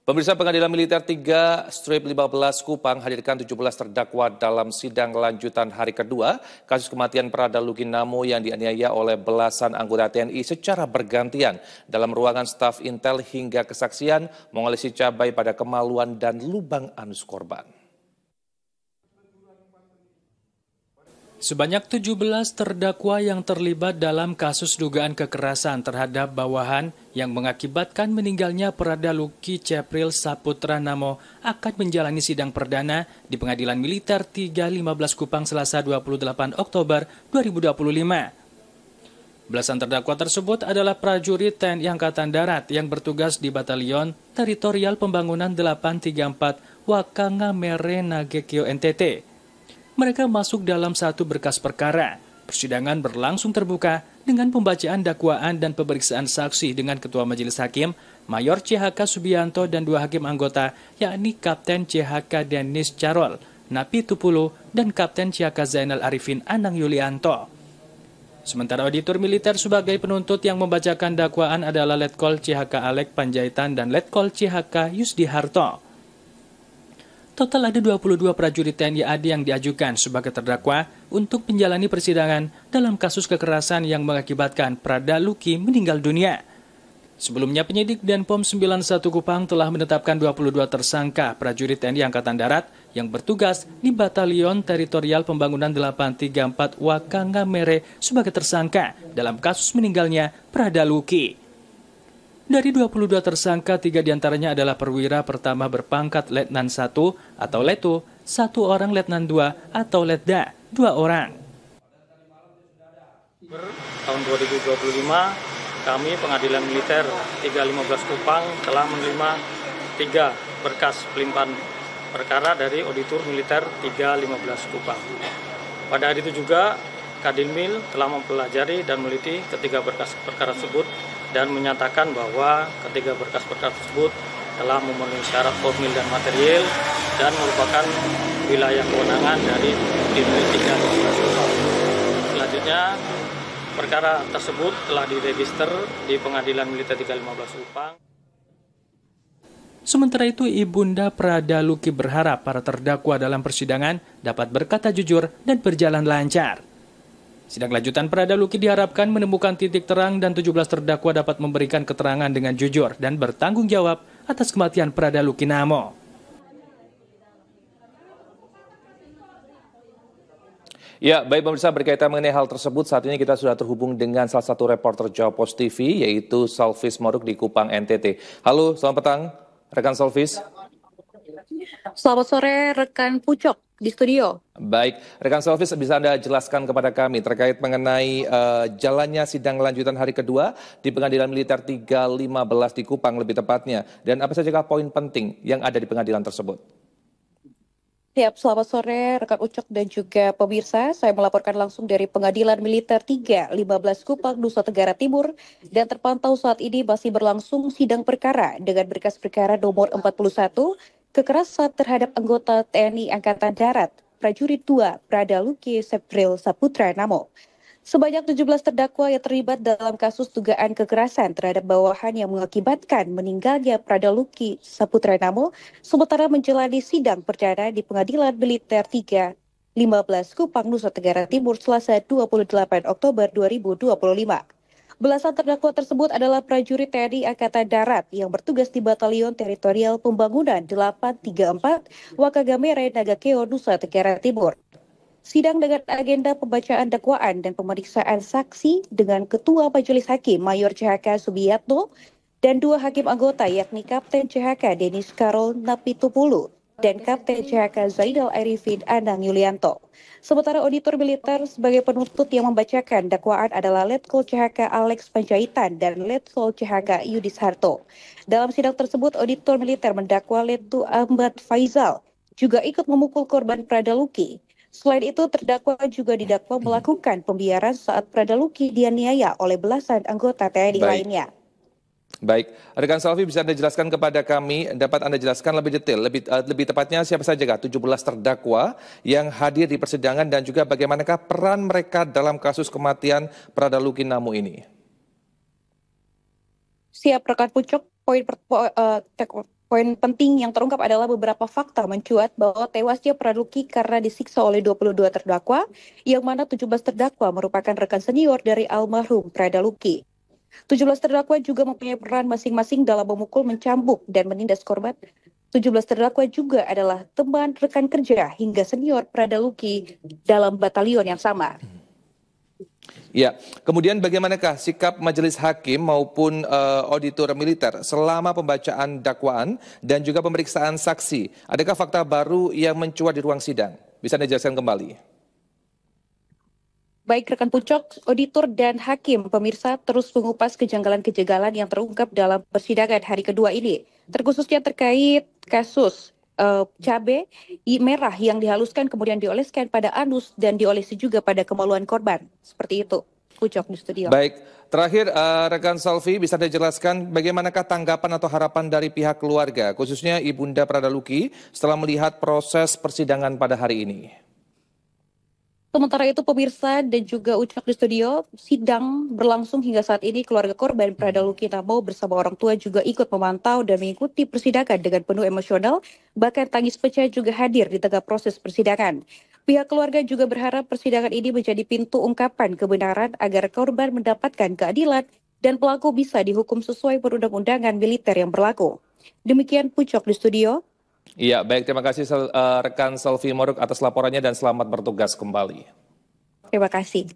Pemirsa, Pengadilan Militer 3/15 Kupang hadirkan 17 terdakwa dalam sidang lanjutan hari kedua kasus kematian Prada Luki Namo yang dianiaya oleh belasan anggota TNI secara bergantian dalam ruangan staf Intel hingga kesaksian mengolesi cabai pada kemaluan dan lubang anus korban. Sebanyak 17 terdakwa yang terlibat dalam kasus dugaan kekerasan terhadap bawahan yang mengakibatkan meninggalnya Prada Luki Cepril Saputra Namo akan menjalani sidang perdana di Pengadilan Militer 3/15 Kupang Selasa 28 Oktober 2025. Belasan terdakwa tersebut adalah prajurit TNI Angkatan Darat yang bertugas di Batalion Teritorial Pembangunan 834 Wakangamere Nagekyo NTT. Mereka masuk dalam satu berkas perkara. Persidangan berlangsung terbuka dengan pembacaan dakwaan dan pemeriksaan saksi dengan Ketua Majelis Hakim, Mayor CHK Subianto dan dua hakim anggota, yakni Kapten CHK Denis Carol, Napi Tupulu, dan Kapten CHK Zainal Arifin Anang Yulianto. Sementara auditor militer sebagai penuntut yang membacakan dakwaan adalah Letkol CHK Alek Panjaitan dan Letkol CHK Yusdi Harto. Total ada 22 prajurit TNI AD yang diajukan sebagai terdakwa untuk menjalani persidangan dalam kasus kekerasan yang mengakibatkan Prada Luki meninggal dunia. Sebelumnya penyidik Denpom 91 Kupang telah menetapkan 22 tersangka prajurit TNI Angkatan Darat yang bertugas di Batalion Teritorial Pembangunan 834 Wakangamere sebagai tersangka dalam kasus meninggalnya Prada Luki. Dari 22 tersangka, 3 diantaranya adalah perwira pertama berpangkat Letnan 1 atau Letu, 1 orang Letnan 2 atau Letda, 2 orang. Tahun 2025, kami Pengadilan Militer 3/15 Kupang telah menerima 3 berkas pelimpahan perkara dari Auditor Militer 3/15 Kupang. Pada hari itu juga, Kadinmil telah mempelajari dan meliti ketiga berkas perkara tersebut dan menyatakan bahwa ketiga berkas perkara tersebut telah memenuhi syarat formil dan material dan merupakan wilayah kewenangan dari Dinmil 3/15 Kupang. Selanjutnya, perkara tersebut telah diregister di Pengadilan Militer 3/15 Kupang. Sementara itu, Ibunda Prada Luki berharap para terdakwa dalam persidangan dapat berkata jujur dan berjalan lancar. Sidang lanjutan Prada Luki diharapkan menemukan titik terang dan 17 terdakwa dapat memberikan keterangan dengan jujur dan bertanggung jawab atas kematian Prada Luki Namo. Ya, baik pemirsa, berkaitan mengenai hal tersebut, saat ini kita sudah terhubung dengan salah satu reporter Jawa Post TV, yaitu Salvis Moruk di Kupang, NTT. Halo, selamat petang, rekan Salvis. Selamat sore, rekan Pucok di studio. Baik, rekan Salvis, bisa Anda jelaskan kepada kami terkait mengenai jalannya sidang lanjutan hari kedua di Pengadilan Militer 3/15 di Kupang lebih tepatnya, dan apa saja poin penting yang ada di pengadilan tersebut? Siap, selamat sore rekan Ucok dan juga pemirsa. Saya melaporkan langsung dari Pengadilan Militer 3/15 Kupang, Nusa Tenggara Timur, dan terpantau saat ini masih berlangsung sidang perkara dengan berkas perkara nomor 41, kekerasan terhadap anggota TNI Angkatan Darat, prajurit 2 Prada Luki Cepril Saputra Namo. Sebanyak 17 terdakwa yang terlibat dalam kasus dugaan kekerasan terhadap bawahan yang mengakibatkan meninggalnya Prada Luki Saputra Namo, sementara menjalani sidang perdana di Pengadilan Militer 3/15 Kupang, Nusa Tenggara Timur, Selasa 28 Oktober 2025. Belasan terdakwa tersebut adalah prajurit TNI Angkatan Darat yang bertugas di Batalion Teritorial Pembangunan 834 Wakagamere Nagakeo, Nusa Tenggara Timur. Sidang dengan agenda pembacaan dakwaan dan pemeriksaan saksi dengan Ketua Majelis Hakim Mayor CHK Subianto dan dua hakim anggota yakni Kapten CHK Denis Carol Napi Tupulu dan Kapten CHK Zainal Arifin Anang Yulianto. Sementara auditor militer sebagai penuntut yang membacakan dakwaan adalah Letkol CHK Alex Panjaitan dan Letkol CHK Yudis Harto. Dalam sidang tersebut, auditor militer mendakwa Letu Ahmad Faizal juga ikut memukul korban Prada Luki. Selain itu, terdakwa juga didakwa melakukan pembiaran saat Prada Luki dianiaya oleh belasan anggota TNI lainnya. Baik, rekan Salvi, bisa Anda jelaskan kepada kami, dapat Anda jelaskan lebih detail, lebih tepatnya siapa saja 17 terdakwa yang hadir di persidangan dan juga bagaimanakah peran mereka dalam kasus kematian Prada Luki Namo ini? Siap rekan Pucok, Poin penting yang terungkap adalah beberapa fakta mencuat bahwa tewasnya Praluki karena disiksa oleh 22 terdakwa, yang mana 17 terdakwa merupakan rekan senior dari almarhum Pradaluki. 17 terdakwa juga mempunyai peran masing-masing dalam memukul, mencambuk, dan menindas korban. 17 terdakwa juga adalah teman, rekan kerja, hingga senior Pradaluki dalam batalion yang sama. Ya, kemudian bagaimanakah sikap majelis hakim maupun auditor militer selama pembacaan dakwaan dan juga pemeriksaan saksi? Adakah fakta baru yang mencuat di ruang sidang? Bisa Anda jelaskan kembali? Baik rekan Pucok, auditor dan hakim pemirsa terus mengupas kejanggalan-kejanggalan yang terungkap dalam persidangan hari kedua ini, terkhususnya terkait kasus cabai merah yang dihaluskan kemudian dioleskan pada anus dan diolesi juga pada kemaluan korban. Seperti itu, Pucok di studio. Baik, terakhir rekan Selvi bisa Anda jelaskan bagaimanakah tanggapan atau harapan dari pihak keluarga, khususnya Ibunda Pradaluki setelah melihat proses persidangan pada hari ini? Sementara itu pemirsa dan juga Ucok di studio, sidang berlangsung hingga saat ini. Keluarga korban Pradaluki Namo bersama orang tua juga ikut memantau dan mengikuti persidangan dengan penuh emosional, bahkan tangis pecah juga hadir di tengah proses persidangan. Pihak keluarga juga berharap persidangan ini menjadi pintu ungkapan kebenaran agar korban mendapatkan keadilan dan pelaku bisa dihukum sesuai perundang-undangan militer yang berlaku. Demikian Pucok di studio. Iya, baik, terima kasih rekan Selvi Moruk atas laporannya dan selamat bertugas kembali. Terima kasih.